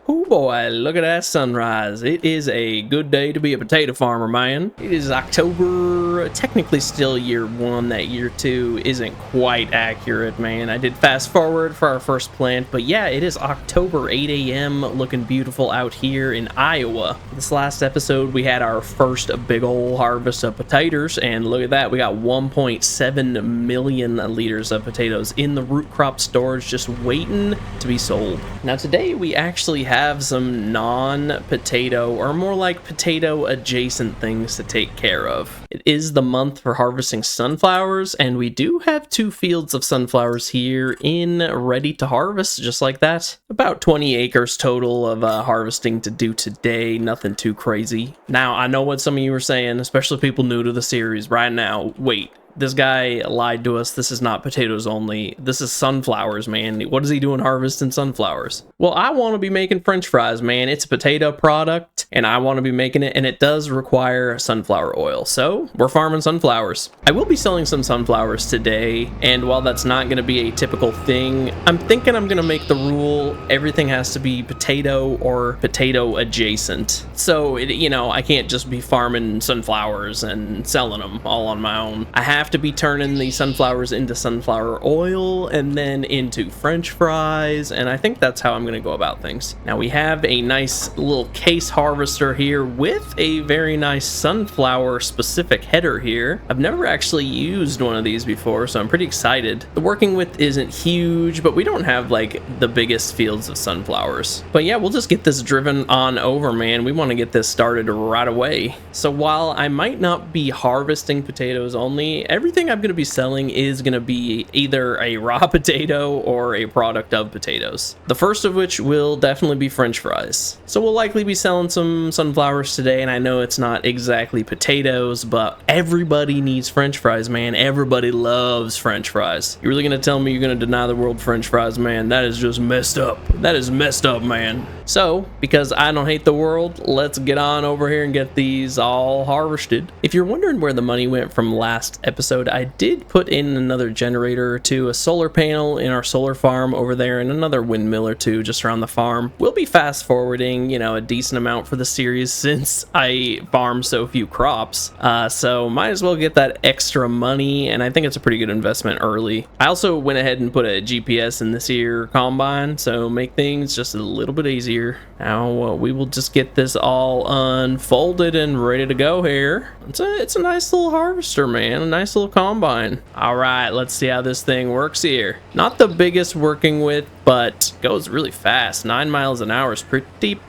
Oh boy, look at that sunrise. It is a good day to be a potato farmer, man. It is October, technically still year one. That year two isn't quite accurate, man. I did fast forward for our first plant, but yeah, it is October, 8 a.m. looking beautiful out here in Iowa. This last episode, we had our first big ol' harvest of potatoes, and look at that, we got 1.7 million liters of potatoes in the root crop storage just waiting to be sold. Now today we actually have some non-potato, or more like potato adjacent things to take care of. It is the month for harvesting sunflowers, and we do have 2 fields of sunflowers here ready to harvest, just like that. About 20 acres total of harvesting to do today, nothing too crazy. Now, I know what some of you are saying, especially people new to the series right now. Wait, this guy lied to us. This is not potatoes only. This is sunflowers, man. What is he doing harvesting sunflowers? Well, I want to be making French fries, man. It's a potato product, and I want to be making it, and it does require sunflower oil. So, we're farming sunflowers. I will be selling some sunflowers today, and while that's not going to be a typical thing, I'm thinking I'm going to make the rule everything has to be potato or potato adjacent. So, I can't just be farming sunflowers and selling them all on my own. I have to be turning the sunflowers into sunflower oil and then into French fries, and I think that's how I'm going to go about things. Now we have a nice little case harvester here with a very nice sunflower specific header here. I've never actually used one of these before, so I'm pretty excited. The working width isn't huge, but we don't have like the biggest fields of sunflowers. But yeah, we'll just get this driven on over, man. We want to get this started right away. So while I might not be harvesting potatoes only, everything I'm going to be selling is going to be either a raw potato or a product of potatoes. The first of which will definitely be French fries. So we'll likely be selling some sunflowers today, and I know it's not exactly potatoes, but everybody needs French fries, man. Everybody loves French fries. You're really going to tell me you're going to deny the world French fries, man? That is just messed up. That is messed up, man. So, because I don't hate the world, let's get on over here and get these all harvested. If you're wondering where the money went from last episode, I did put in another generator or two, a solar panel in our solar farm over there, and another windmill or two just around the farm. We'll be fast forwarding, a decent amount for the series since I farm so few crops. So might as well get that extra money, and I think it's a pretty good investment early. I also went ahead and put a GPS in this here combine, so make things just a little bit easier. Now we will just get this all unfolded and ready to go here. It's a nice little harvester, man. A nice little combine. All right, let's see how this thing works here. Not the biggest working with, but goes really fast. 9 miles an hour is pretty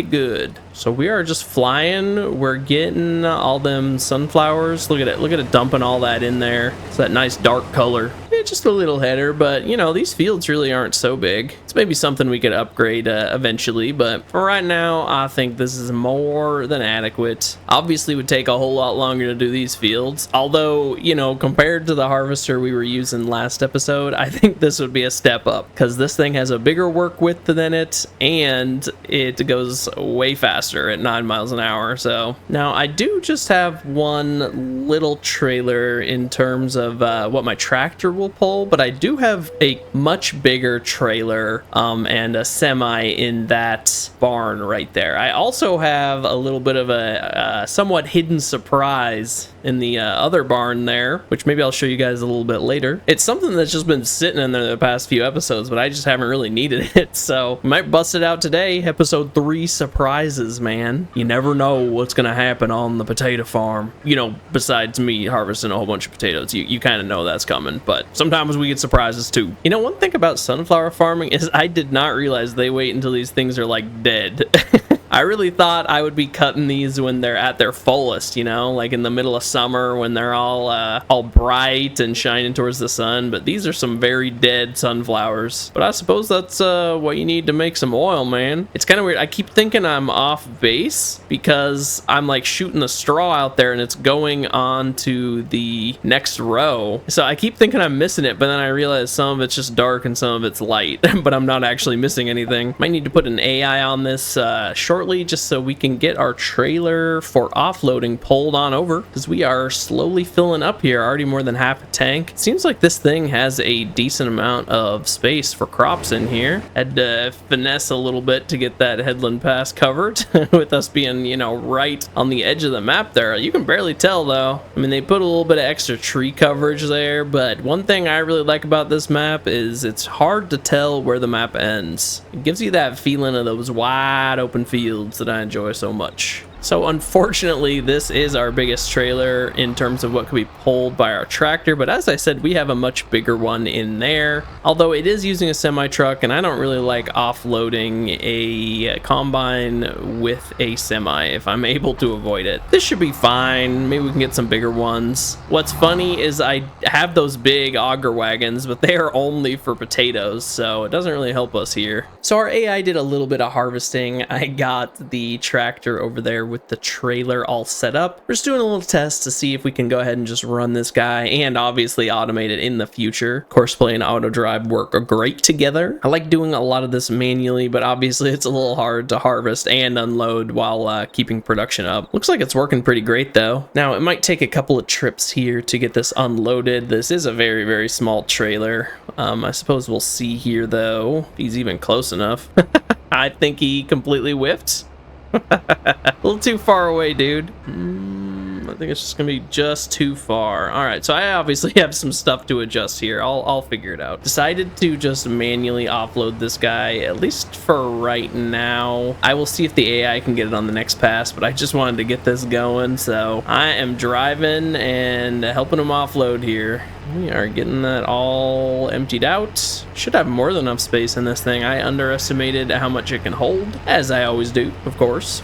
good. So we are just flying. We're getting all them sunflowers. Look at it. Look at it dumping all that in there. It's that nice dark color. Yeah, just a little header, but these fields really aren't so big. It's maybe something we could upgrade eventually, but for right now, I think this is more than adequate. Obviously, it would take a whole lot longer to do these fields. Although, compared to the harvester we were using last episode, I think this would be a step up because this thing has a bigger work width than it, and it goes way faster at 9 miles an hour. So now I do just have one little trailer in terms of what my tractor will pull, but I do have a much bigger trailer and a semi in that barn right there. I also have a little bit of a somewhat hidden surprise in the other barn there, which maybe I'll show you guys a little bit later. It's something that's just been sitting in there the past few episodes, but I just haven't really needed it, so we might bust it out today. Episode 3 surprises, man. You never know what's gonna happen on the potato farm. Besides me harvesting a whole bunch of potatoes, you kind of know that's coming, but sometimes we get surprises too. One thing about sunflower farming is I did not realize they wait until these things are like dead. I really thought I would be cutting these when they're at their fullest, like in the middle of summer when they're all bright and shining towards the sun, but these are some very dead sunflowers. But I suppose that's what you need to make some oil, man. It's kind of weird. I keep thinking I'm off base because I'm like shooting the straw out there and it's going on to the next row. So I keep thinking I'm missing it, but then I realize some of it's just dark and some of it's light, but I'm not actually missing anything. Might need to put an AI on this short shortly just so we can get our trailer for offloading pulled on over, because we are slowly filling up here, already more than half a tank. Seems like this thing has a decent amount of space for crops in here. Had to finesse a little bit to get that headland pass covered with us being, you know, right on the edge of the map there. You can barely tell though. I mean, they put a little bit of extra tree coverage there, but one thing I really like about this map is it's hard to tell where the map ends. It gives you that feeling of those wide open fields that I enjoy so much. So unfortunately, this is our biggest trailer in terms of what could be pulled by our tractor, but as I said, we have a much bigger one in there. Although it is using a semi-truck, and I don't really like offloading a combine with a semi if I'm able to avoid it. This should be fine. Maybe we can get some bigger ones. What's funny is I have those big auger wagons, but they are only for potatoes, so it doesn't really help us here. So our AI did a little bit of harvesting. I got the tractor over there with the trailer all set up. We're just doing a little test to see if we can go ahead and just run this guy and obviously automate it in the future. Courseplay and auto drive work great together. I like doing a lot of this manually, but obviously it's a little hard to harvest and unload while keeping production up. Looks like it's working pretty great though. Now it might take a couple of trips here to get this unloaded. This is a very, very small trailer. I suppose we'll see here though, if he's even close enough. I think he completely whiffed. A little too far away, dude. I think it's just gonna be just too far. All right, so I obviously have some stuff to adjust here. I'll figure it out. Decided to just manually offload this guy, at least for right now. I will see if the AI can get it on the next pass, but I just wanted to get this going, so I am driving and helping him offload here. We are getting that all emptied out. Should have more than enough space in this thing. I underestimated how much it can hold, as I always do, of course.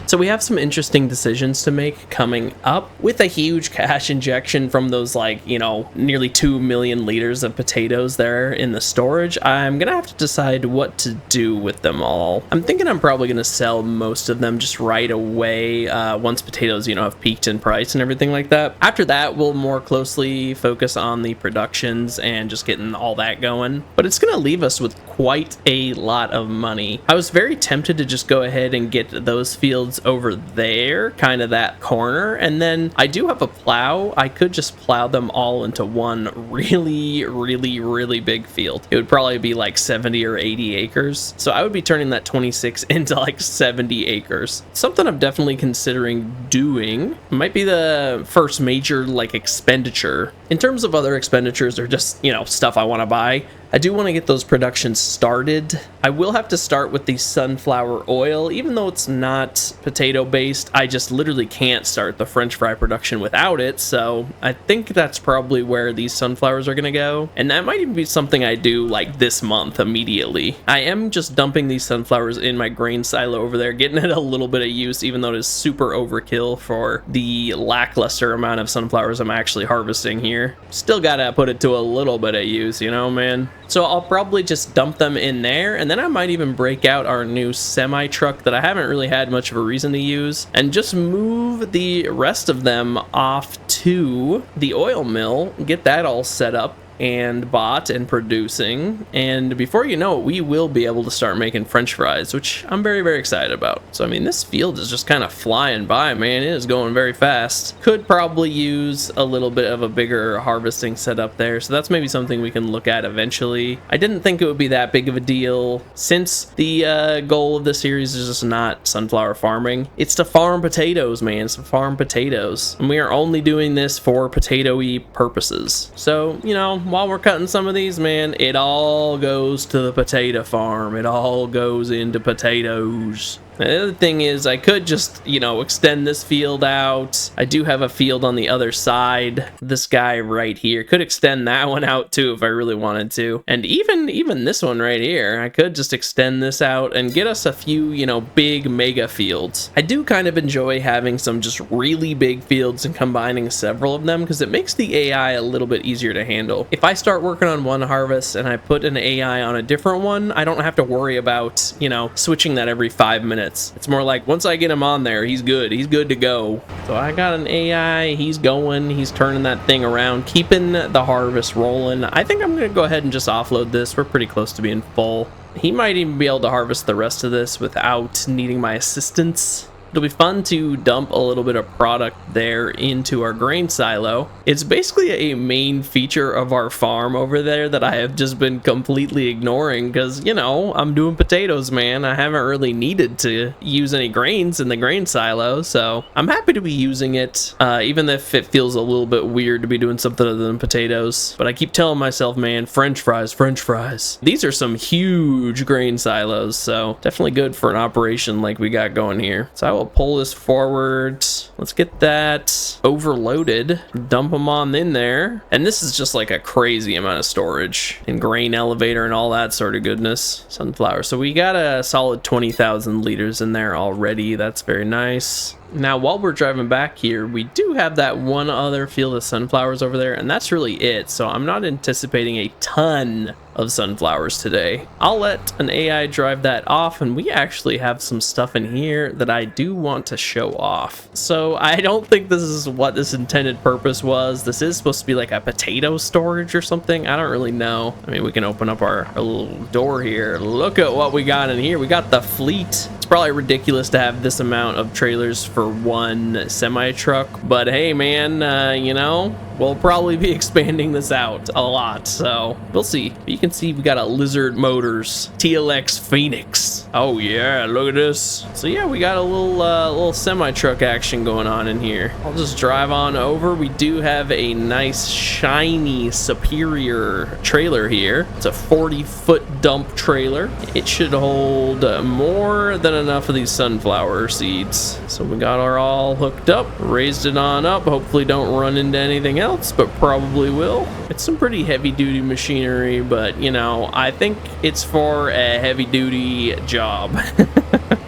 So we have some interesting decisions to make coming up. With a huge cash injection from those, like, you know, nearly 2 million liters of potatoes there in the storage, I'm gonna have to decide what to do with them all. I'm thinking I'm probably gonna sell most of them just right away once potatoes, you know, have peaked in price and everything like that. After that, we'll more closely focus on the productions and just getting all that going, but it's gonna leave us with quite a lot of money. I was very tempted to just go ahead and get those fields over there, kind of that corner, and then I do have a plow. I could just plow them all into one really big field. It would probably be like 70 or 80 acres, so I would be turning that 26 into like 70 acres. Something I'm definitely considering doing. Might be the first major like expenditure. In terms of other expenditures or just, you know, stuff I want to buy, I do want to get those productions started. I will have to start with the sunflower oil, even though it's not potato based. I just literally can't start the French fry production without it, so I think that's probably where these sunflowers are gonna go, and that might even be something I do like this month immediately. I am just dumping these sunflowers in my grain silo over there, getting it a little bit of use, even though it is super overkill for the lackluster amount of sunflowers I'm actually harvesting here. Still gotta put it to a little bit of use, you know, man. So I'll probably just dump them in there, and then I might even break out our new semi-truck that I haven't really had much of a reason to use, and just move the rest of them off to the oil mill, get that all set up and bought and producing, and before you know it, we will be able to start making French fries, which I'm very excited about. So I mean, this field is just kind of flying by, man. It is going very fast. Could probably use a little bit of a bigger harvesting setup there, so that's maybe something we can look at eventually. I didn't think it would be that big of a deal, since the goal of the series is just not sunflower farming. It's to farm potatoes, man. It's to farm potatoes, and we are only doing this for potato-y purposes. So, you know, while we're cutting some of these, man, it all goes to the potato farm. It all goes into potatoes. The other thing is, I could just, you know, extend this field out. I do have a field on the other side. This guy right here. Could extend that one out too if I really wanted to. And even this one right here, I could just extend this out and get us a few, you know, big mega fields. I do kind of enjoy having some just really big fields and combining several of them, because it makes the AI a little bit easier to handle. If I start working on one harvest and I put an AI on a different one, I don't have to worry about, you know, switching that every 5 minutes. It's more like once I get him on there, he's good to go. So I got an AI, he's going, he's turning that thing around, keeping the harvest rolling. I think I'm gonna go ahead and just offload this. We're pretty close to being full. He might even be able to harvest the rest of this without needing my assistance. It'll be fun to dump a little bit of product there into our grain silo. It's basically a main feature of our farm over there that I have just been completely ignoring because, you know, I'm doing potatoes, man. I haven't really needed to use any grains in the grain silo, so I'm happy to be using it, even if it feels a little bit weird to be doing something other than potatoes. But I keep telling myself, man, French fries, French fries. These are some huge grain silos, so definitely good for an operation like we got going here. So I will pull this forward. Let's get that overloaded, dump them on in there. And this is just like a crazy amount of storage and grain elevator and all that sort of goodness. Sunflower. So we got a solid 20,000 liters in there already. That's very nice. Now, while we're driving back here, we do have that one other field of sunflowers over there, and that's really it. So I'm not anticipating a ton of sunflowers today. I'll let an AI drive that off, and we actually have some stuff in here that I do want to show off. So I don't think this is what this intended purpose was. This is supposed to be like a potato storage or something. I don't really know. I mean, we can open up our little door here. Look at what we got in here. We got the fleet. It's probably ridiculous to have this amount of trailers for one semi truck, but hey, man, you know, we'll probably be expanding this out a lot, so we'll see. You can see we got a Lizard Motors TLX Phoenix. Oh yeah, look at this. So yeah, we got a little semi truck action going on in here. I'll just drive on over. We do have a nice shiny Superior trailer here. It's a 40-foot dump trailer. It should hold more than enough of these sunflower seeds. So we got our all hooked up, raised it on up. Hopefully don't run into anything else, but probably will. It's some pretty heavy duty machinery, but you know, I think it's for a heavy duty job.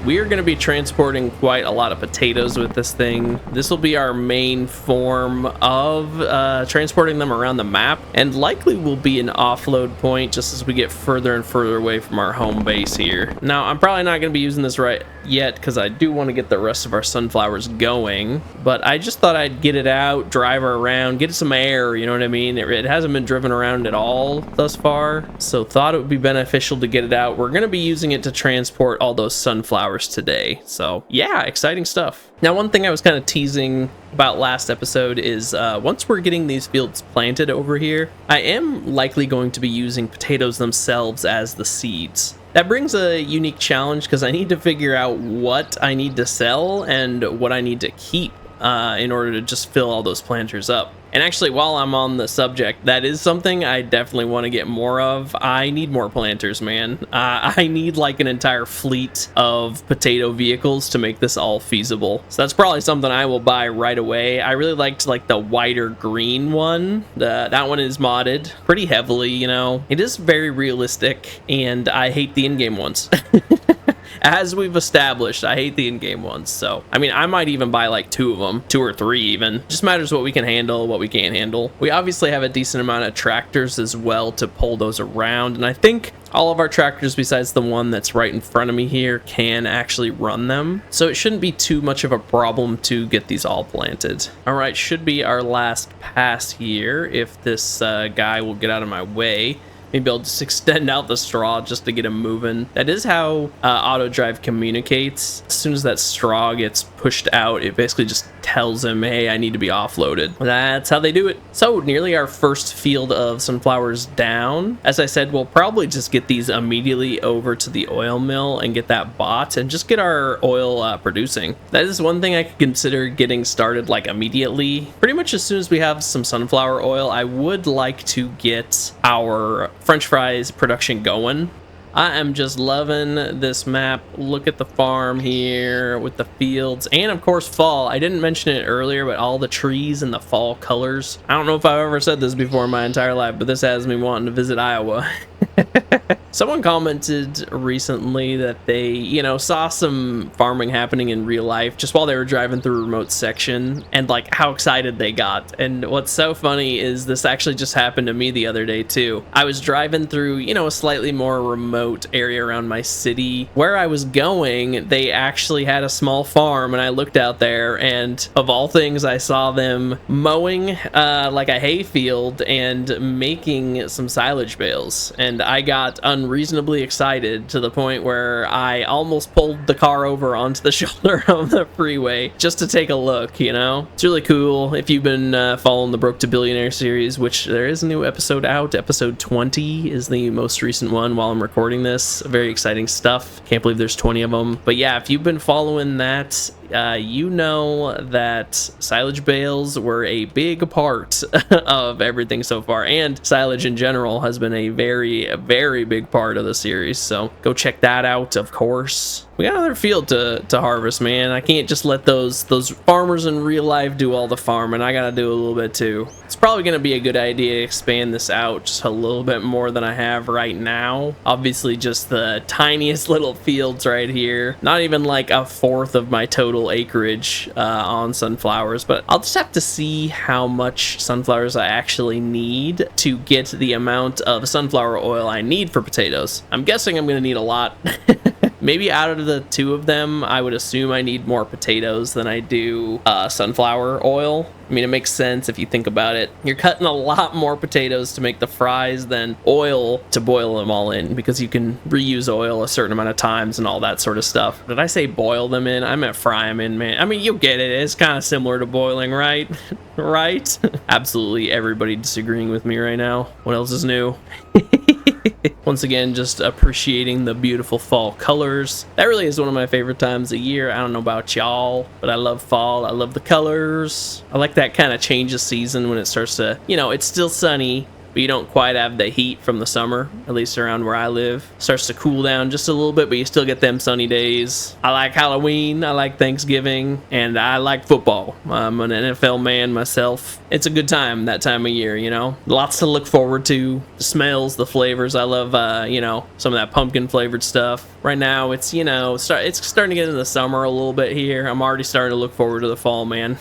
We are going to be transporting quite a lot of potatoes with this thing. This will be our main form of transporting them around the map, and likely will be an offload point just as we get further and further away from our home base here. Now, I'm probably not going to be using this right yet because I do want to get the rest of our sunflowers going, but I just thought I'd get it out, drive her around, get some air, you know what I mean? It hasn't been driven around at all thus far, so thought it would be beneficial to get it out. We're going to be using it to transport all those sunflowers today, so yeah, exciting stuff. Now, one thing I was kind of teasing about last episode is once we're getting these fields planted over here, I am likely going to be using potatoes themselves as the seeds. That brings a unique challenge because I need to figure out what I need to sell and what I need to keep in order to just fill all those planters up. And actually, while I'm on the subject, that is something I definitely want to get more of. I need more planters, man. I need like an entire fleet of potato vehicles to make this all feasible. So that's probably something I will buy right away. I really liked like the wider green one. That one is modded pretty heavily, you know. It is very realistic, and I hate the in-game ones. As we've established, I hate the in-game ones, so I mean, I might even buy like 2 of them, 2 or 3 even. Just matters what we can handle, what we can't handle. We obviously have a decent amount of tractors as well to pull those around, and I think all of our tractors besides the one that's right in front of me here can actually run them, so it shouldn't be too much of a problem to get these all planted. All right, should be our last pass here if this guy will get out of my way. Maybe I'll just extend out the straw just to get him moving. That is how auto drive communicates. As soon as that straw gets pushed out, it basically just tells him, hey, I need to be offloaded. That's how they do it. So nearly our first field of sunflowers down. As I said, we'll probably just get these immediately over to the oil mill and get that bought and just get our oil producing. That is one thing I could consider getting started like immediately. Pretty much as soon as we have some sunflower oil, I would like to get our French fries production going. I am just loving this map. Look at the farm here with the fields and of course fall. I didn't mention it earlier, but all the trees and the fall colors. I don't know if I've ever said this before in my entire life, but this has me wanting to visit Iowa. Someone commented recently that they, you know, saw some farming happening in real life just while they were driving through a remote section, and like how excited they got. And what's so funny is this actually just happened to me the other day too. I was driving through, you know, a slightly more remote area around my city. Where I was going, they actually had a small farm, and I looked out there, and of all things, I saw them mowing like a hay field and making some silage bales. And I got unreasonably excited to the point where I almost pulled the car over onto the shoulder of the freeway just to take a look, you know? It's really cool. If you've been following the Broke to Billionaire series, which there is a new episode out, episode 20 is the most recent one while I'm recording this. Very exciting stuff. Can't believe there's 20 of them. But yeah, if you've been following that, you know that silage bales were a big part of everything so far, and silage in general has been a very big part of the series, so go check that out. Of course, we got another field to harvest, man. I can't just let those farmers in real life do all the farming. I gotta do a little bit too. It's probably gonna be a good idea to expand this out just a little bit more than I have right now. Obviously, just the tiniest little fields right here, not even like a fourth of my total acreage on sunflowers, but I'll just have to see how much sunflowers I actually need to get the amount of sunflower oil I need for potatoes. I'm guessing I'm gonna need a lot. Maybe out of the two of them, I would assume I need more potatoes than I do sunflower oil. I mean, it makes sense if you think about it. You're cutting a lot more potatoes to make the fries than oil to boil them all in, because you can reuse oil a certain amount of times and all that sort of stuff. Did I say boil them in? I meant fry them in, man. I mean, you'll get it. It's kind of similar to boiling, right? Right? Absolutely everybody disagreeing with me right now. What else is new? Once again, just appreciating the beautiful fall colors. That really is one of my favorite times of year. I don't know about y'all, but I love fall. I love the colors. I like that kind of change of season when it starts to, you know, it's still sunny, but you don't quite have the heat from the summer, at least around where I live. Starts to cool down just a little bit, but you still get them sunny days. I like Halloween, I like Thanksgiving, and I like football. I'm an NFL man myself. It's a good time that time of year, you know? Lots to look forward to. The smells, the flavors. I love, you know, some of that pumpkin flavored stuff. Right now, it's, you know, it's starting to get into the summer a little bit here. I'm already starting to look forward to the fall, man.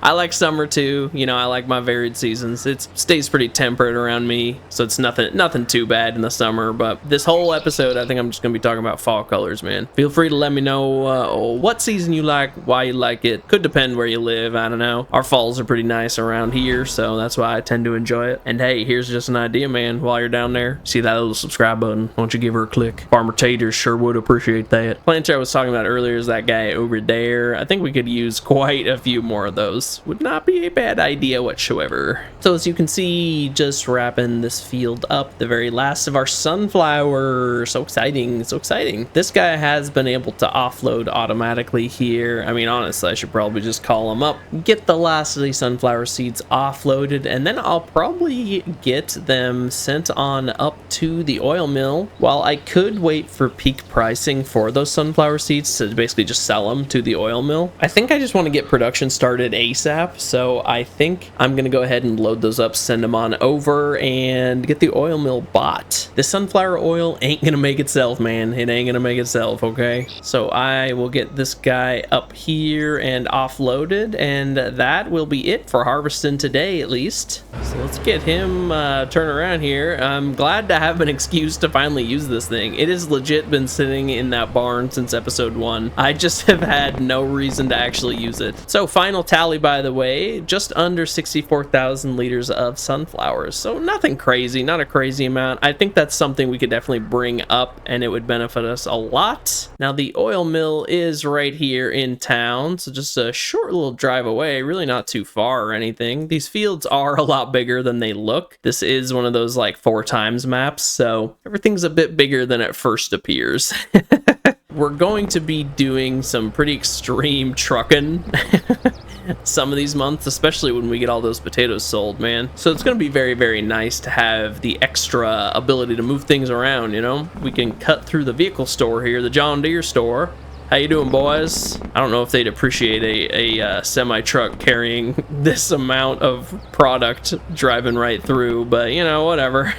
I like summer too, you know. I like my varied seasons. It stays pretty temperate around me, so it's nothing too bad in the summer. But this whole episode, I think I'm just gonna be talking about fall colors, man. Feel free to let me know what season you like, why you like it. Could depend where you live. I don't know. Our falls are pretty nice around here, so that's why I tend to enjoy it. And hey, here's just an idea, man. While you're down there, see that little subscribe button? Why don't you give her a click? Farmer Taters sure would appreciate that. Planter I was talking about earlier is that guy over there. I think we could use quite a few more of those. Would not be a bad idea whatsoever. So as you can see, just wrapping this field up, the very last of our sunflower. So exciting, so exciting. This guy has been able to offload automatically here. I mean, honestly, I should probably just call him up, get the last of these sunflower seeds offloaded, and then I'll probably get them sent on up to the oil mill. While I could wait for peak pricing for those sunflower seeds to basically just sell them to the oil mill, I think I just want to get production started ASAP. So I think I'm gonna go ahead and load those up, send them on over, and get the oil mill bought. The sunflower oil ain't gonna make itself, man. It ain't gonna make itself, okay? So I will get this guy up here and offloaded, and that will be it for harvesting today, at least. So let's get him turn around here. I'm glad to have an excuse to finally use this thing. It has legit been sitting in that barn since episode 1. I just have had no reason to actually use it. So final tally, by the way, just under 64,000 liters of sunflowers. So nothing crazy, not a crazy amount. I think that's something we could definitely bring up, and it would benefit us a lot. Now the oil mill is right here in town, so just a short little drive away, really not too far or anything. These fields are a lot bigger than they look. This is one of those like 4 times maps, so everything's a bit bigger than it first appears. We're going to be doing some pretty extreme trucking some of these months, especially when we get all those potatoes sold, man. So it's going to be very nice to have the extra ability to move things around, you know? We can cut through the vehicle store here, the John Deere store. How you doing, boys? I don't know if they'd appreciate a semi-truck carrying this amount of product driving right through, but you know, whatever.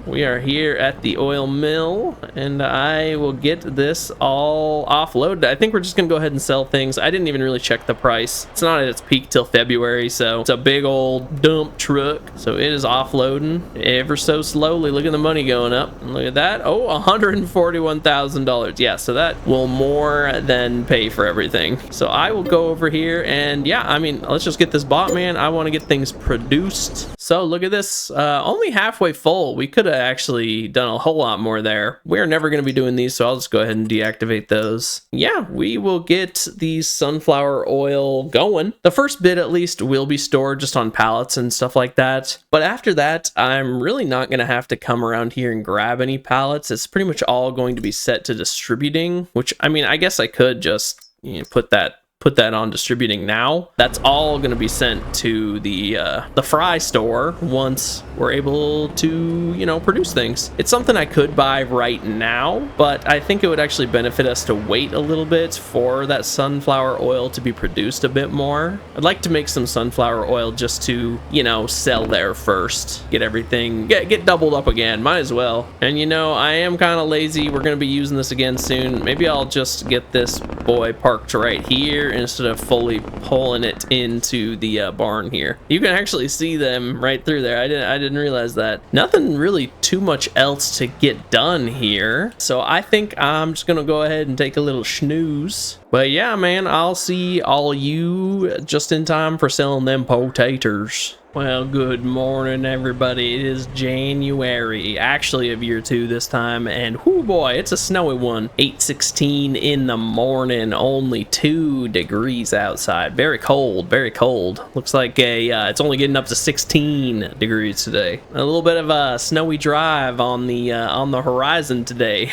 We are here at the oil mill, and I will get this all offloaded. I think we're just gonna go ahead and sell things. I didn't even really check the price. It's not at its peak till February, so it's a big old dump truck. So it is offloading ever so slowly. Look at the money going up. Look at that. Oh, $141,000. Yeah, so that will more than pay for everything. So I will go over here and yeah, I mean, let's just get this bought, man. I want to get things produced. So look at this, only halfway full. We could have actually done a whole lot more there. We're never going to be doing these, so I'll just go ahead and deactivate those. Yeah, we will get these sunflower oil going. The first bit at least will be stored just on pallets and stuff like that. But after that, I'm really not going to have to come around here and grab any pallets. It's pretty much all going to be set to distributing, which, I mean, I guess I could just, you know, put that on distributing now. That's all going to be sent to the fry store once we're able to, you know, produce things. It's something I could buy right now, but I think it would actually benefit us to wait a little bit for that sunflower oil to be produced a bit more. I'd like to make some sunflower oil just to, you know, sell there first. Get everything, get doubled up again. Might as well. And you know, I am kind of lazy. We're going to be using this again soon. Maybe I'll just get this boy parked right here instead of fully pulling it into the barn here. You can actually see them right through there. I didn't realize that. Nothing really too much else to get done here, so I think I'm just gonna go ahead and take a little snooze. But yeah, man, I'll see all you just in time for selling them potatoes. Well, good morning, everybody. It is January, actually of year 2 this time, and whoo boy, it's a snowy one. 8:16 in the morning, only 2 degrees outside. Very cold, very cold. Looks like it's only getting up to 16 degrees today. A little bit of a snowy drive on the horizon today.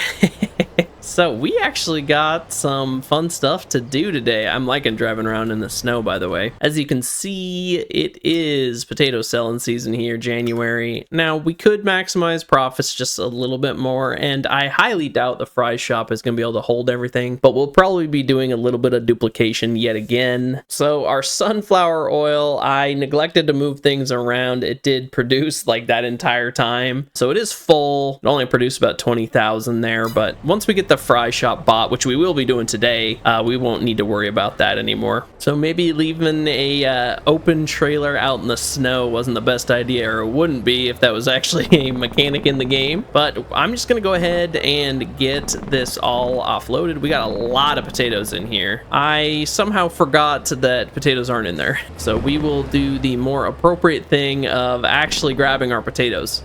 So we actually got some fun stuff to do today. I'm liking driving around in the snow, by the way. As you can see, it is potato selling season here, January. Now, we could maximize profits just a little bit more, and I highly doubt the fry shop is going to be able to hold everything, but we'll probably be doing a little bit of duplication yet again. So our sunflower oil, I neglected to move things around. It did produce like that entire time. So it is full. It only produced about 20,000 there, but once we get the fry shop bought, which we will be doing today, we won't need to worry about that anymore. So maybe leaving a open trailer out in the snow wasn't the best idea, or it wouldn't be if that was actually a mechanic in the game. But I'm just gonna go ahead and get this all offloaded. We got a lot of potatoes in here. I somehow forgot that potatoes aren't in there, so we will do the more appropriate thing of actually grabbing our potatoes.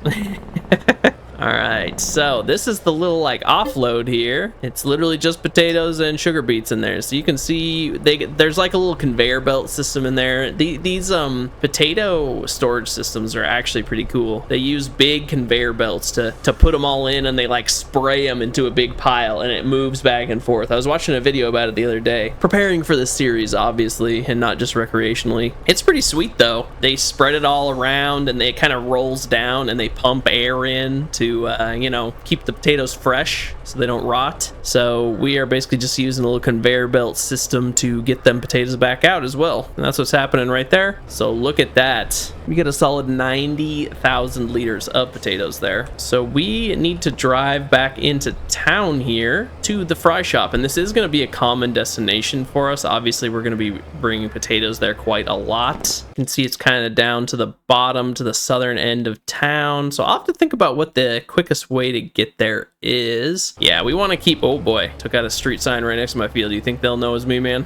All right, so this is the little like offload here. It's literally just potatoes and sugar beets in there. So you can see there's like a little conveyor belt system in there. These potato storage systems are actually pretty cool. They use big conveyor belts to put them all in, and they like spray them into a big pile, and it moves back and forth. I was watching a video about it the other day, preparing for this series, obviously, and not just recreationally. It's pretty sweet though. They spread it all around, and it kind of rolls down, and they pump air in to you know, keep the potatoes fresh so they don't rot. So we are basically just using a little conveyor belt system to get them potatoes back out as well, and that's what's happening right there. So look at that. We get a solid 90,000 liters of potatoes there. So we need to drive back into town here to the fry shop, and this is going to be a common destination for us. Obviously, we're going to be bringing potatoes there quite a lot. You can see it's kind of down to the bottom, to the southern end of town. So I'll have to think about what the quickest way to get there is. Yeah, we want to keep, oh boy, took out a street sign right next to my field. Do you think they'll know it's me, man?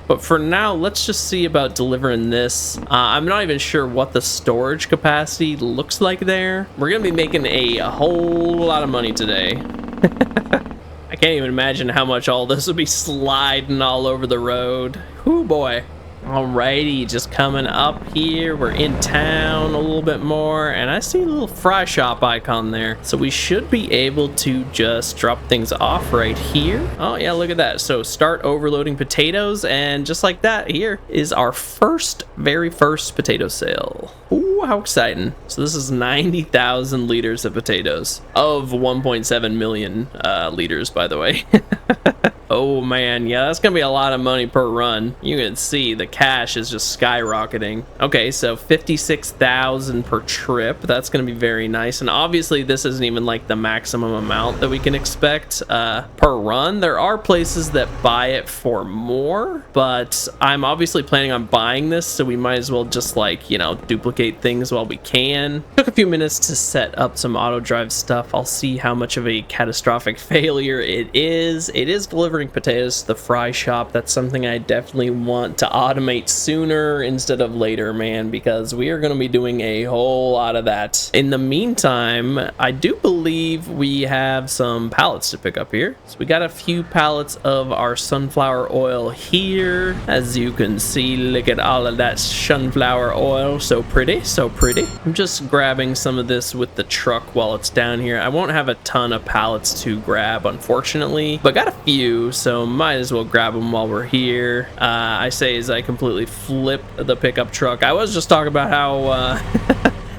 But for now, let's just see about delivering this. I'm not even sure what the storage capacity looks like there. We're gonna be making a whole lot of money today. I can't even imagine how much all this will be sliding all over the road. Whoo boy. Alrighty, just coming up here. We're in town a little bit more, and I see a little fry shop icon there. So we should be able to just drop things off right here. Oh yeah, look at that. So start overloading potatoes, and just like that, here is our very first potato sale. Ooh, how exciting. So this is 90,000 liters of potatoes, of 1.7 million liters, by the way. Oh man, yeah, that's gonna be a lot of money per run. You can see the cash is just skyrocketing. Okay, so 56,000 per trip. That's gonna be very nice. And obviously this isn't even like the maximum amount that we can expect per run. There are places that buy it for more, but I'm obviously planning on buying this, so we might as well just like, you know, duplicate things while we can. Took a few minutes to set up some auto drive stuff. I'll see how much of a catastrophic failure it is. It is delivering delivering potatoes to the fry shop. That's something I definitely want to automate sooner instead of later, man, because we are going to be doing a whole lot of that. In the meantime, I do believe we have some pallets to pick up here. So we got a few pallets of our sunflower oil here. As you can see, look at all of that sunflower oil. So pretty, so pretty. I'm just grabbing some of this with the truck while it's down here. I won't have a ton of pallets to grab, unfortunately, but got a few, so might as well grab them while we're here. I say as I completely flip the pickup truck. I was just talking about how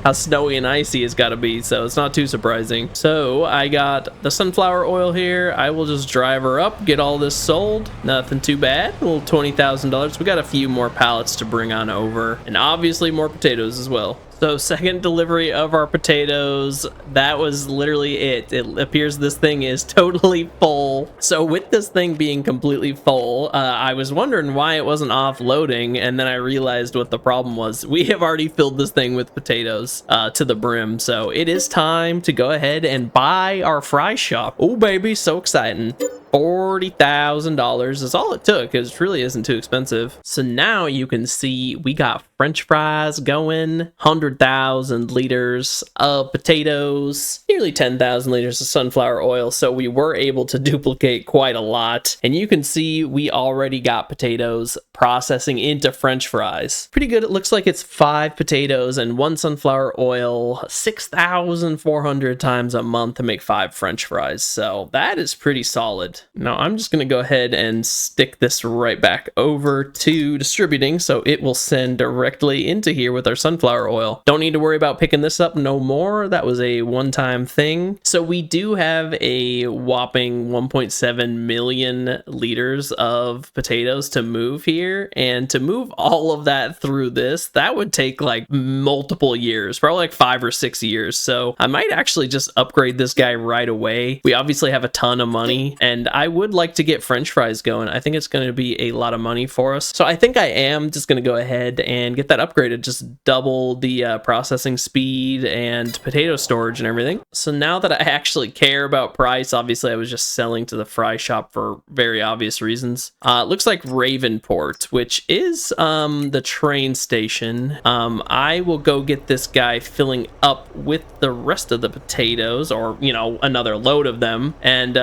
how snowy and icy it's got to be, so it's not too surprising. So I got the sunflower oil here. I will just drive her up, get all this sold. Nothing too bad. A little $20,000. We got a few more pallets to bring on over, and obviously more potatoes as well. So second delivery of our potatoes, that was literally it. It appears this thing is totally full. So with this thing being completely full, I was wondering why it wasn't offloading, and then I realized what the problem was. We have already filled this thing with potatoes to the brim, so it is time to go ahead and buy our fry shop. Oh baby, so exciting. $40,000 is all it took. It really isn't too expensive. So now you can see we got French fries going, 100,000 liters of potatoes, nearly 10,000 liters of sunflower oil. So we were able to duplicate quite a lot. And you can see we already got potatoes processing into French fries. Pretty good. It looks like it's 5 potatoes and 1 sunflower oil, 6,400 times a month to make 5 French fries. So that is pretty solid. Now I'm just going to go ahead and stick this right back over to distributing, so it will send directly into here with our sunflower oil. Don't need to worry about picking this up no more. That was a one-time thing. So we do have a whopping 1.7 million liters of potatoes to move here, and to move all of that through this, that would take like multiple years, probably like 5 or 6 years. So I might actually just upgrade this guy right away. We obviously have a ton of money, and I would like to get French fries going. I think it's going to be a lot of money for us. So I think I am just going to go ahead and get that upgraded, just double the processing speed and potato storage and everything. So now that I actually care about price, obviously I was just selling to the fry shop for very obvious reasons. It looks like Ravenport, which is the train station. I will go get this guy filling up with the rest of the potatoes, or, you know, another load of them, and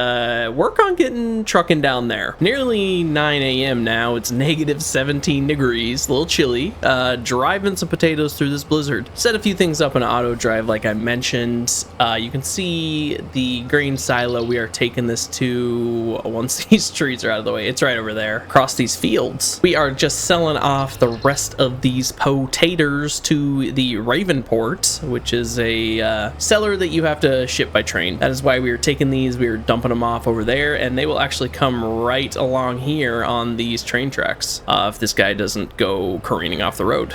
work on getting trucking down there. Nearly 9 a.m. now. It's negative 17 degrees, a little chilly. Driving some potatoes through this blizzard. Set a few things up in auto drive like I mentioned. You can see the grain silo we are taking this to once these trees are out of the way. It's right over there across these fields. We are just selling off the rest of these potatoes to the Ravenport, which is a seller that you have to ship by train. That is why we are taking these. We are dumping them off over there, and they will actually come right along here on these train tracks if this guy doesn't go careening off the road.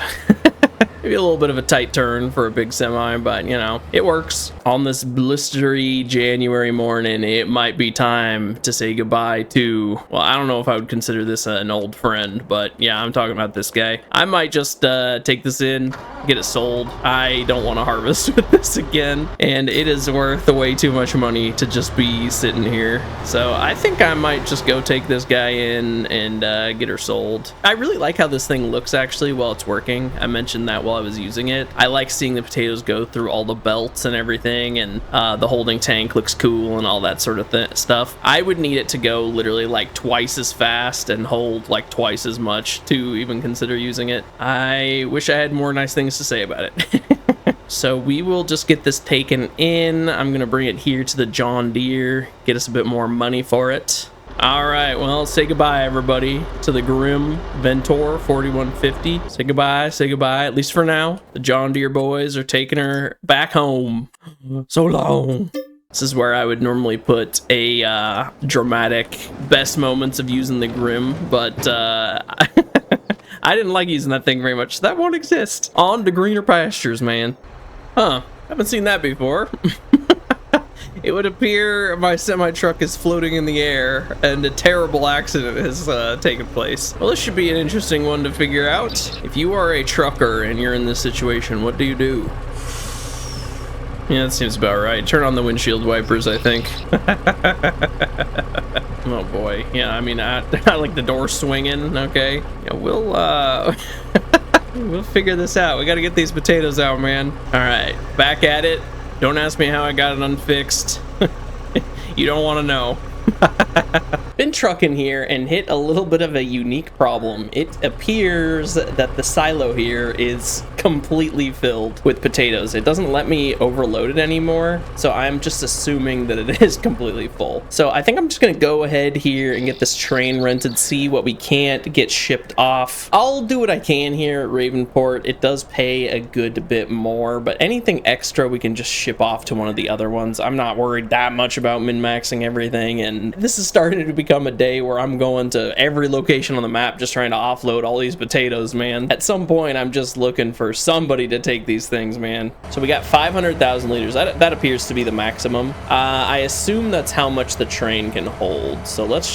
Maybe a little bit of a tight turn for a big semi, but you know, it works. On this blistery January morning, it might be time to say goodbye to, well, I don't know if I would consider this an old friend, but yeah, I'm talking about this guy. I might just take this in, get it sold. I don't want to harvest with this again, and it is worth way too much money to just be sitting here. So I think I might just go take this guy in and get her sold. I really like how this thing looks actually while it's working. I mentioned that while I was using it. I like seeing the potatoes go through all the belts and everything, and the holding tank looks cool and all that sort of stuff. I would need it to go literally like twice as fast and hold like twice as much to even consider using it. I wish I had more nice things to say about it. So we will just get this taken in. I'm gonna bring it here to the John Deere, get us a bit more money for it. All right, well, say goodbye, everybody, to the Grim Ventor 4150. Say goodbye, at least for now. The John Deere boys are taking her back home. So long. This is where I would normally put a dramatic best moments of using the Grim, but I didn't like using that thing very much, so that won't exist. On to greener pastures, man. Huh, haven't seen that before. It would appear my semi-truck is floating in the air and a terrible accident has taken place. Well, this should be an interesting one to figure out. If you are a trucker and you're in this situation, what do you do? Yeah, that seems about right. Turn on the windshield wipers, I think. Oh boy. Yeah, I mean, I like the door swinging. Okay. Yeah, we'll we'll figure this out. We got to get these potatoes out, man. All right, back at it. Don't ask me how I got it unfixed. You don't want to know. Been trucking here and hit a little bit of a unique problem. It appears that the silo here is completely filled with potatoes. It doesn't let me overload it anymore, so I'm just assuming that it is completely full. So I think I'm just gonna go ahead here and get this train rented, see what we can't get shipped off. I'll do what I can here at Ravenport. It does pay a good bit more, but anything extra we can just ship off to one of the other ones. I'm not worried that much about min-maxing everything, and this is starting to become a day where I'm going to every location on the map just trying to offload all these potatoes, man. At some point, I'm just looking for somebody to take these things, man. So we got 500,000 liters. That appears to be the maximum. I assume that's how much the train can hold. So let's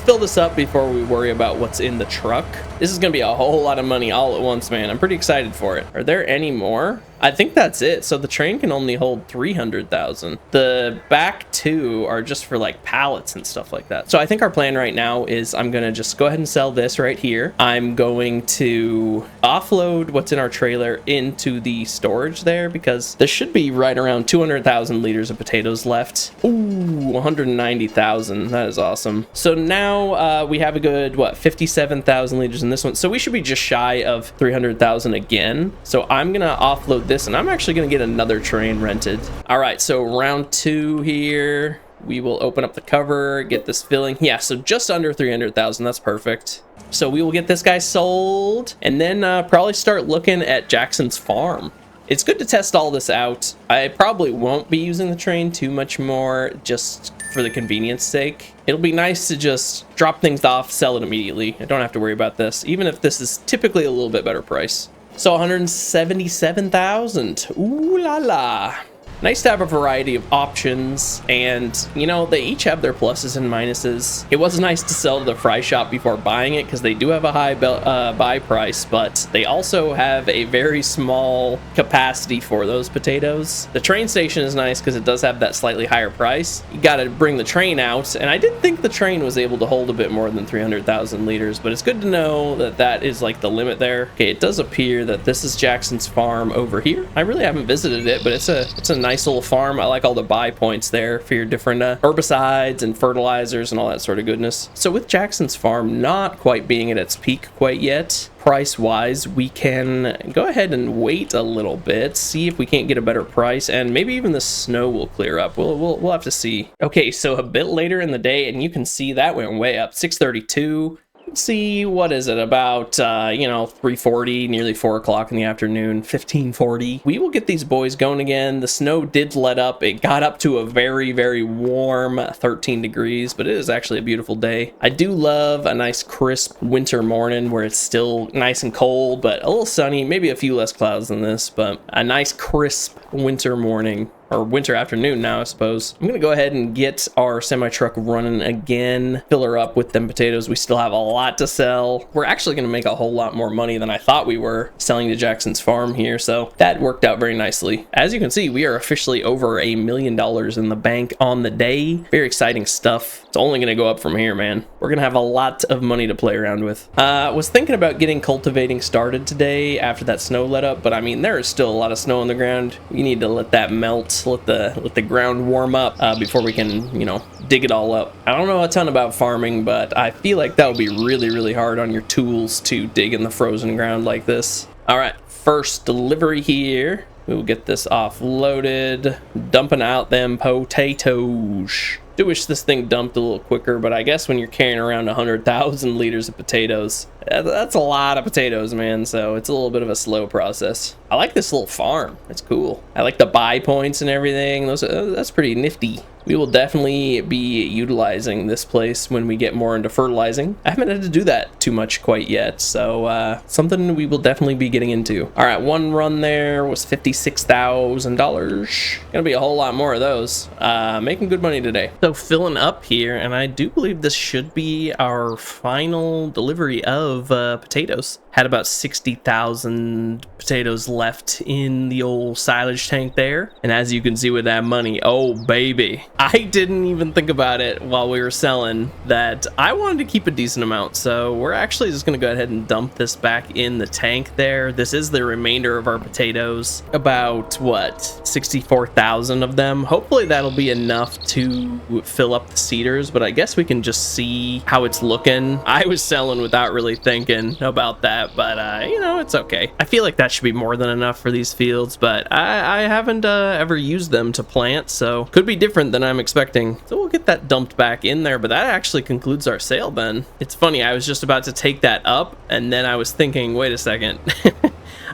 fill this up before we worry about what's in the truck. This is gonna be a whole lot of money all at once, man. I'm pretty excited for it. Are there any more? I think that's it. So the train can only hold 300,000. The back two are just for like pallets and stuff like that. So I think our plan right now is I'm gonna just go ahead and sell this right here. I'm going to offload what's in our trailer into the storage there because there should be right around 200,000 liters of potatoes left. Ooh, 190,000. That is awesome. So now we have a good, what, 57,000 liters in this one. So we should be just shy of 300,000 again. So I'm gonna offload this, and I'm actually gonna get another train rented. All right, so round two here. We will open up the cover, get this filling. Yeah, so just under 300,000. That's perfect. So we will get this guy sold, and then probably start looking at Jackson's farm. It's good to test all this out. I probably won't be using the train too much more, just for the convenience sake. It'll be nice to just drop things off, sell it immediately. I don't have to worry about this, even if this is typically a little bit better price. So 177,000. Ooh la la. Nice to have a variety of options, and you know, they each have their pluses and minuses. It was nice to sell to the fry shop before buying it because they do have a high buy price, but they also have a very small capacity for those potatoes. The train station is nice because it does have that slightly higher price. You got to bring the train out, and I did think the train was able to hold a bit more than 300,000 liters, but it's good to know that that is like the limit there. Okay, it does appear that this is Jackson's farm over here. I really haven't visited it, but it's a nice little farm. I like all the buy points there for your different herbicides and fertilizers and all that sort of goodness. So with Jackson's farm not quite being at its peak quite yet, price wise, we can go ahead and wait a little bit, see if we can't get a better price, and maybe even the snow will clear up. We'll have to see. Okay, so a bit later in the day, and you can see that went way up. 632. See, what is it, about you know, 3:40, nearly 4 o'clock in the afternoon, 15:40. We will get these boys going again. The snow did let up. It got up to a very, very warm 13 degrees, but it is actually a beautiful day. I do love a nice crisp winter morning where it's still nice and cold, but a little sunny, maybe a few less clouds than this, but a nice crisp winter morning. Or winter afternoon now, I suppose. I'm gonna go ahead and get our semi-truck running again, fill her up with them potatoes. We still have a lot to sell. We're actually gonna make a whole lot more money than I thought we were selling to Jackson's farm here, so that worked out very nicely. As you can see, we are officially over $1 million in the bank on the day. Very exciting stuff. It's only gonna go up from here, man. We're gonna have a lot of money to play around with. Was thinking about getting cultivating started today after that snow let up, but I mean, there is still a lot of snow on the ground. You need to let that melt. Let the ground warm up before we can, you know, dig it all up. I don't know a ton about farming, but I feel like that would be really, really hard on your tools to dig in the frozen ground like this. All right, first delivery here. We'll get this offloaded, dumping out them potatoes. Do wish this thing dumped a little quicker, but I guess when you're carrying around 100,000 liters of potatoes, that's a lot of potatoes, man, so it's a little bit of a slow process. I like this little farm. It's cool. I like the buy points and everything. That's pretty nifty. We will definitely be utilizing this place when we get more into fertilizing. I haven't had to do that too much quite yet, so something we will definitely be getting into. All right, one run there was $56,000. Gonna be a whole lot more of those. Making good money today. So filling up here, and I do believe this should be our final delivery of potatoes. Had about 60,000 potatoes left in the old silage tank there. And as you can see with that money, oh baby, I didn't even think about it while we were selling that I wanted to keep a decent amount. So we're actually just gonna go ahead and dump this back in the tank there. This is the remainder of our potatoes. About what, 64,000 of them. Hopefully that'll be enough to fill up the cedars, but I guess we can just see how it's looking. I was selling without really thinking about that, but you know, it's okay. I feel like that should be more than enough for these fields, but I haven't ever used them to plant, so could be different than I'm expecting. So we'll get that dumped back in there, but that actually concludes our sale then. It's funny, I was just about to take that up, and then I was thinking, wait a second.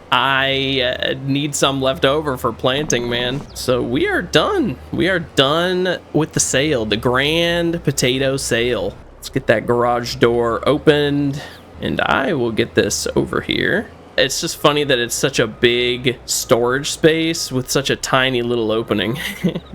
I need some left over for planting, man. So we are done. We are done with the sale, the grand potato sale. Let's get that garage door opened, and I will get this over here. It's just funny that it's such a big storage space with such a tiny little opening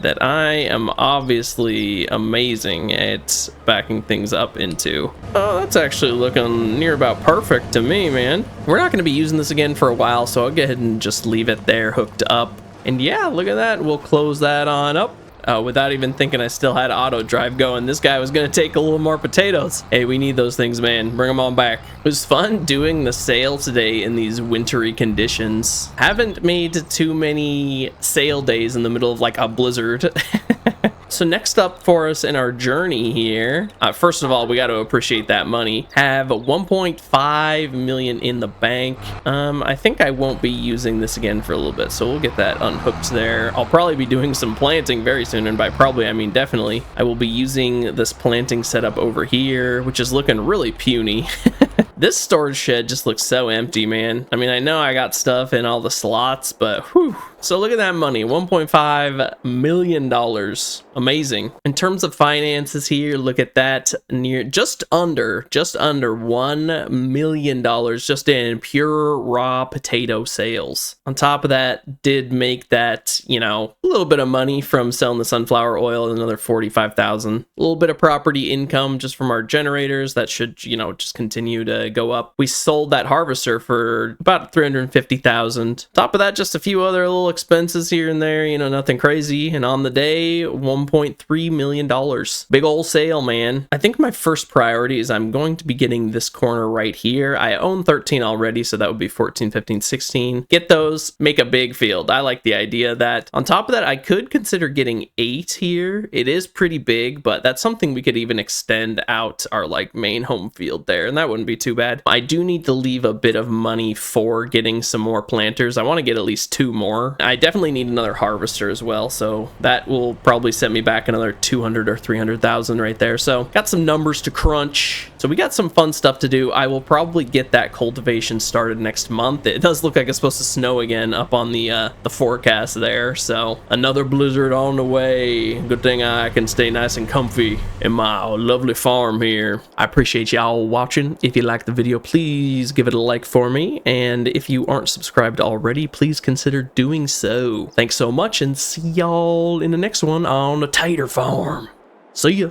that I am obviously amazing at backing things up into. Oh, that's actually looking near about perfect to me, man. We're not going to be using this again for a while, so I'll go ahead and just leave it there hooked up. And yeah, look at that. We'll close that on up. Without even thinking I still had auto drive going. This guy was gonna take a little more potatoes. Hey, we need those things, man. Bring them on back. It was fun doing the sale today in these wintry conditions. Haven't made too many sale days in the middle of like a blizzard. So next up for us in our journey here, first of all, we got to appreciate that money. Have 1.5 million in the bank. I think I won't be using this again for a little bit, so we'll get that unhooked there. I'll probably be doing some planting very soon, and by probably I mean definitely. I will be using this planting setup over here, which is looking really puny. This storage shed just looks so empty, man. I mean, I know I got stuff in all the slots, but whew. So look at that money, $1.5 million. Amazing. In terms of finances here, look at that, near just under $1 million just in pure raw potato sales. On top of that, did make that, you know, a little bit of money from selling the sunflower oil, another 45,000. A little bit of property income just from our generators that should, you know, just continue to go up. We sold that harvester for about 350,000. Top of that, just a few other little expenses here and there, you know, nothing crazy. And on the day, $1.3 million. Big old sale, man. I think my first priority is I'm going to be getting this corner right here. I own 13 already, so that would be 14, 15, 16. Get those, make a big field. I like the idea of that. On top of that, I could consider getting 8 here. It is pretty big, but that's something we could even extend out our like main home field there, and that wouldn't be too bad. I do need to leave a bit of money for getting some more planters. I want to get at least 2 more. I definitely need another harvester as well, so that will probably set me back another 200 or 300,000 right there. So got some numbers to crunch. So we got some fun stuff to do. I will probably get that cultivation started next month. It does look like it's supposed to snow again up on the forecast there. So another blizzard on the way. Good thing I can stay nice and comfy in my lovely farm here. I appreciate y'all watching. If you like the video, please give it a like for me. And if you aren't subscribed already, please consider doing so. Thanks so much, and see y'all in the next one on the Tater Farm. See ya.